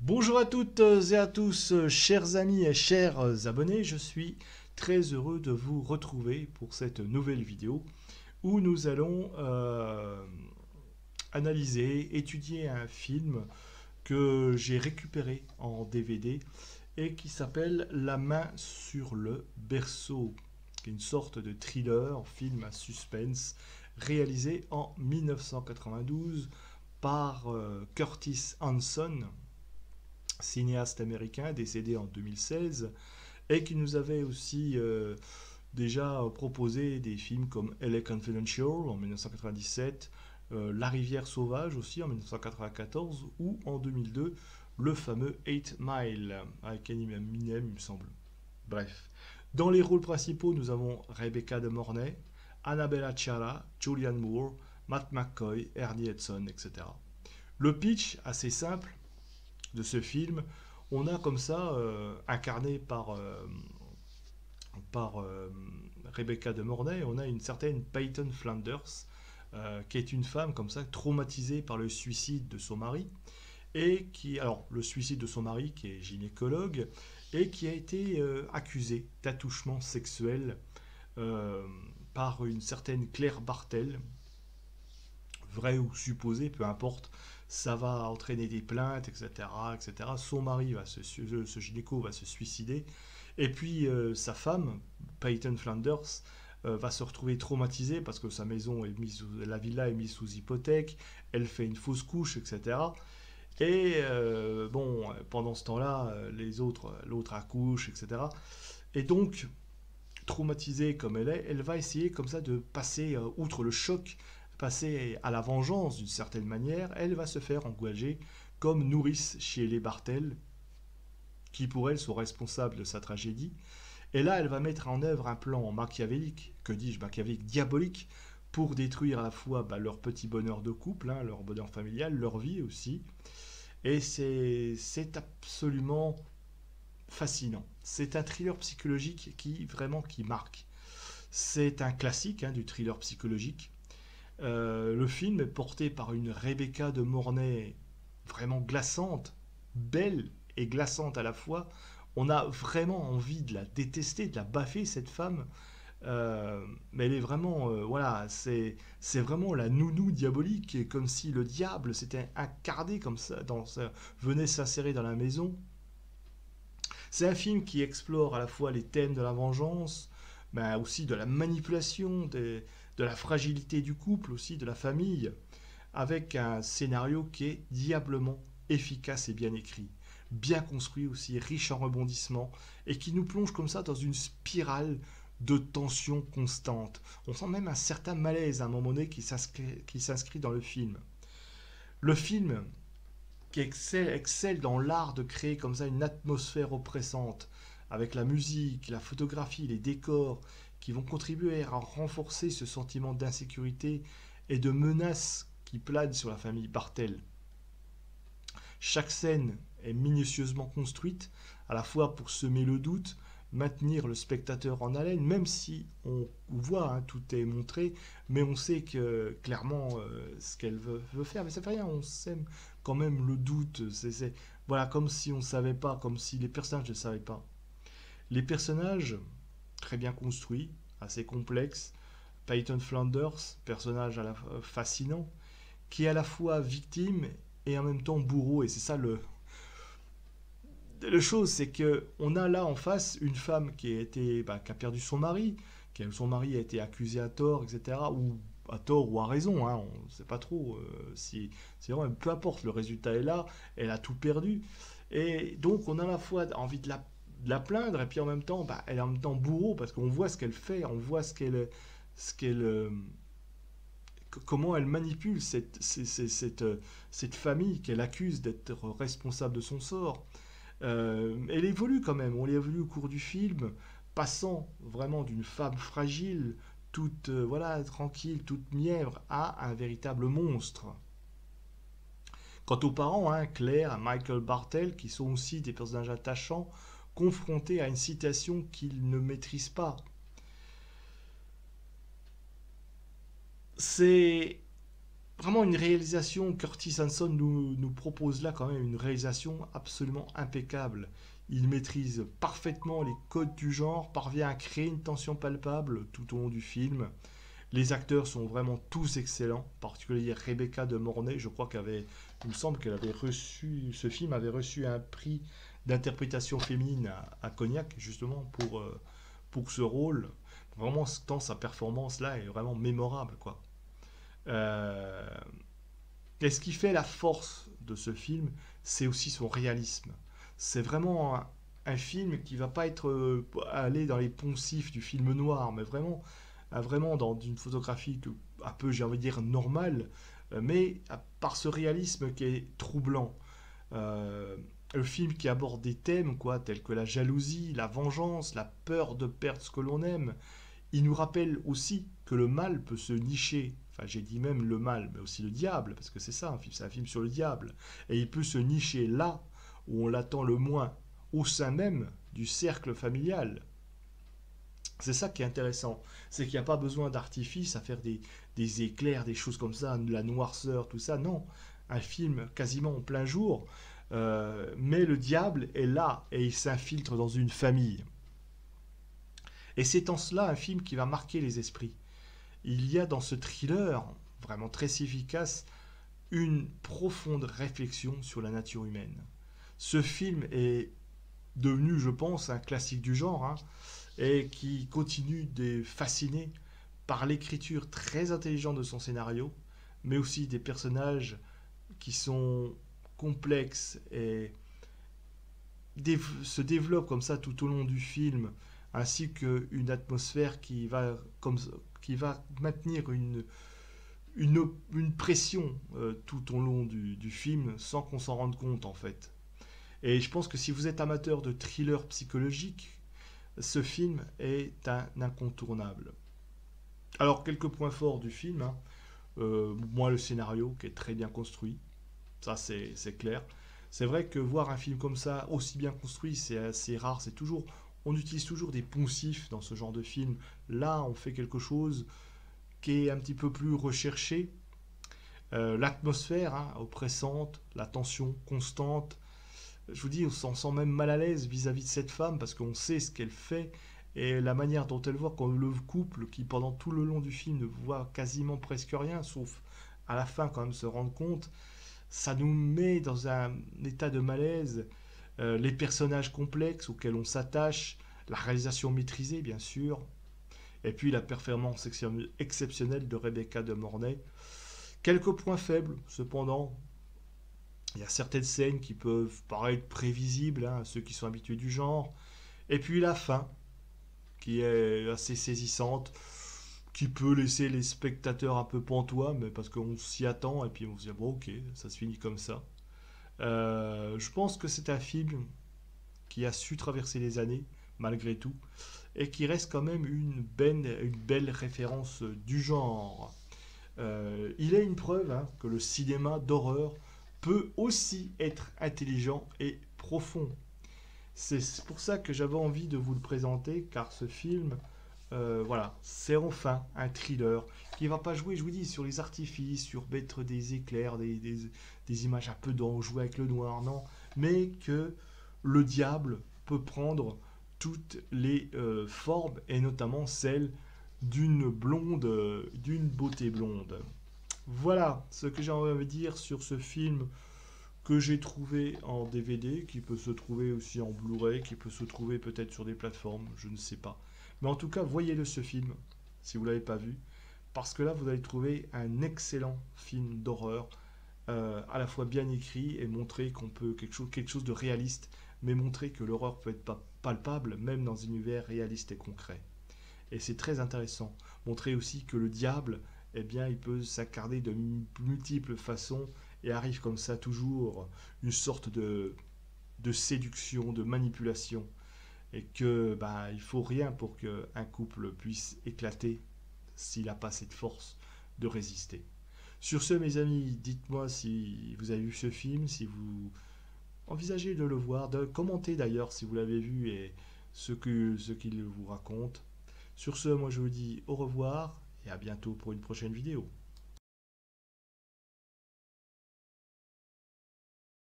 Bonjour à toutes et à tous, chers amis et chers abonnés, je suis très heureux de vous retrouver pour cette nouvelle vidéo où nous allons analyser, étudier un film que j'ai récupéré en DVD et qui s'appelle La main sur le berceau, qui est une sorte de thriller, film à suspense, réalisé en 1992 par Curtis Hanson, cinéaste américain décédé en 2016, et qui nous avait aussi déjà proposé des films comme LA Confidential en 1997, La rivière sauvage aussi en 1994, ou en 2002, le fameux 8 Mile, avec Eminem, il me semble. Bref. Dans les rôles principaux, nous avons Rebecca de Mornay, Annabella Ciara, Julianne Moore, Matt McCoy, Ernie Hudson, etc. Le pitch, assez simple, de ce film, on a comme ça, incarné par Rebecca de Mornay, on a une certaine Peyton Flanders, qui est une femme comme ça traumatisée par le suicide de son mari, et qui, alors le suicide de son mari qui est gynécologue, et qui a été accusée d'attouchement sexuel euh, par une certaine Claire Bartel, vrai ou supposé, peu importe, ça va entraîner des plaintes, etc., etc. Son mari ce gynéco va se suicider, et puis sa femme, Peyton Flanders, va se retrouver traumatisée parce que sa maison est mise, la villa est mise sous hypothèque, elle fait une fausse couche, etc. Et bon, pendant ce temps-là, l'autre accouche, etc. Et donc, traumatisée comme elle est, elle va essayer comme ça de passer outre le choc, passer à la vengeance d'une certaine manière. Elle va se faire engager comme nourrice chez les Bartel, qui pour elle sont responsables de sa tragédie. Et là, elle va mettre en œuvre un plan machiavélique, que dis-je, machiavélique, diabolique, pour détruire à la fois leur petit bonheur de couple, hein, leur bonheur familial, leur vie aussi. Et c'est absolument fascinant. C'est un thriller psychologique qui vraiment qui marque. C'est un classique hein, du thriller psychologique. Le film est porté par une Rebecca de Mornay vraiment glaçante, belle et glaçante à la fois. On a vraiment envie de la détester, de la baffer, cette femme. Mais elle est vraiment, voilà, c'est vraiment la nounou diabolique, comme si le diable s'était incarné comme ça, venait s'insérer dans la maison. C'est un film qui explore à la fois les thèmes de la vengeance, mais aussi de la manipulation, de la fragilité du couple, aussi de la famille, avec un scénario qui est diablement efficace et bien écrit, bien construit aussi, riche en rebondissements, et qui nous plonge comme ça dans une spirale de tension constante. On sent même un certain malaise à un moment donné qui s'inscrit dans le film. Le film qui excelle dans l'art de créer comme ça une atmosphère oppressante, avec la musique, la photographie, les décors, qui vont contribuer à renforcer ce sentiment d'insécurité et de menace qui plane sur la famille Bartel. Chaque scène est minutieusement construite, à la fois pour semer le doute, maintenir le spectateur en haleine, même si on voit, hein, tout est montré, mais on sait que clairement ce qu'elle veut faire, mais ça fait rien, on sème quand même le doute, voilà, comme si on ne savait pas, comme si les personnages ne savaient pas. Les personnages, très bien construits, assez complexes, Peyton Flanders, personnage fascinant, qui est à la fois victime et en même temps bourreau, et c'est ça le chose, c'est que on a là en face une femme qui a perdu son mari, son mari a été accusé à tort, etc. Ou à tort ou à raison, hein, on ne sait pas trop si vraiment, peu importe, le résultat est là, elle a tout perdu. Et donc on a à la fois envie de la plaindre, et puis en même temps, elle est en même temps bourreau, parce qu'on voit ce qu'elle fait, on voit ce qu'elle, comment elle manipule cette famille qu'elle accuse d'être responsable de son sort. Elle évolue quand même, on l'évolue au cours du film, passant vraiment d'une femme fragile, toute voilà, tranquille, toute mièvre, à un véritable monstre. Quant aux parents, hein, Claire, Michael Bartel, qui sont aussi des personnages attachants, confrontés à une situation qu'ils ne maîtrisent pas. C'est vraiment une réalisation, Curtis Hanson nous propose là quand même une réalisation absolument impeccable. Il maîtrise parfaitement les codes du genre, parvient à créer une tension palpable tout au long du film. Les acteurs sont vraiment tous excellents, en particulier Rebecca de Mornay, je crois il me semble qu'elle avait reçu, ce film avait reçu un prix d'interprétation féminine à Cognac, justement, pour ce rôle. Vraiment, tant sa performance là est vraiment mémorable, quoi. Euh, et ce qui fait la force de ce film, c'est aussi son réalisme. C'est vraiment un film qui va pas être aller dans les poncifs du film noir, mais vraiment dans une photographie un peu, j'ai envie de dire, normale, mais par ce réalisme qui est troublant. Euh, le film qui aborde des thèmes quoi, tels que la jalousie, la vengeance, la peur de perdre ce que l'on aime, il nous rappelle aussi que le mal peut se nicher. Enfin, j'ai dit même le mal, mais aussi le diable, parce que c'est ça un film, c'est un film sur le diable. Et il peut se nicher là où on l'attend le moins, au sein même du cercle familial. C'est ça qui est intéressant, c'est qu'il n'y a pas besoin d'artifice à faire des éclairs, des choses comme ça, de la noirceur, tout ça. Non, un film quasiment en plein jour, mais le diable est là et il s'infiltre dans une famille. Et c'est en cela un film qui va marquer les esprits. Il y a dans ce thriller, vraiment très efficace, une profonde réflexion sur la nature humaine. Ce film est devenu, je pense, un classique du genre, hein, et qui continue de fasciner par l'écriture très intelligente de son scénario, mais aussi des personnages qui sont complexes et se développent comme ça tout au long du film, ainsi qu'une atmosphère qui va maintenir une pression tout au long du film sans qu'on s'en rende compte en fait. Et je pense que si vous êtes amateur de thriller psychologique, ce film est un incontournable. Alors, quelques points forts du film, hein. Moi, le scénario qui est très bien construit, ça c'est clair. C'est vrai que voir un film comme ça, aussi bien construit, c'est assez rare. On utilise toujours des poncifs dans ce genre de film. Là, on fait quelque chose qui est un petit peu plus recherché. L'atmosphère hein, oppressante, la tension constante. Je vous dis, on s'en sent même mal à l'aise vis-à-vis de cette femme parce qu'on sait ce qu'elle fait et la manière dont elle voit quand le couple qui pendant tout le long du film ne voit quasiment presque rien, sauf à la fin quand même se rendre compte, ça nous met dans un état de malaise. Les personnages complexes auxquels on s'attache, la réalisation maîtrisée bien sûr, et puis la performance exceptionnelle de Rebecca de Mornay. Quelques points faibles cependant. Il y a certaines scènes qui peuvent paraître prévisibles hein, à ceux qui sont habitués du genre. Et puis la fin, qui est assez saisissante, qui peut laisser les spectateurs un peu pantois, mais parce qu'on s'y attend, et puis on se dit, bon ok, ça se finit comme ça. Je pense que c'est un film qui a su traverser les années, malgré tout, et qui reste quand même une belle référence du genre. Il est une preuve hein, que le cinéma d'horreur peut aussi être intelligent et profond. C'est pour ça que j'avais envie de vous le présenter, car ce film, voilà, c'est enfin un thriller qui ne va pas jouer, je vous dis, sur les artifices, sur mettre des éclairs, des images un peu dans jouer avec le noir, non, mais que le diable peut prendre toutes les formes, et notamment celle d'une blonde, d'une beauté blonde. Voilà ce que j'ai envie de dire sur ce film que j'ai trouvé en DVD, qui peut se trouver aussi en Blu-ray, qui peut se trouver peut-être sur des plateformes, je ne sais pas. Mais en tout cas, voyez-le ce film, si vous ne l'avez pas vu, parce que là, vous allez trouver un excellent film d'horreur, à la fois bien écrit et montrer qu'on peut quelque chose de réaliste, mais montrer que l'horreur peut être palpable, même dans un univers réaliste et concret. Et c'est très intéressant. Montrer aussi que le diable, eh bien, il peut s'incarner de multiples façons et arrive comme ça toujours une sorte de séduction, de manipulation. Et que bah, il faut rien pour qu'un couple puisse éclater s'il n'a pas cette force de résister. Sur ce, mes amis, dites-moi si vous avez vu ce film, si vous envisagez de le voir, de commenter d'ailleurs si vous l'avez vu et ce qu'il vous raconte. Sur ce, moi je vous dis au revoir et à bientôt pour une prochaine vidéo.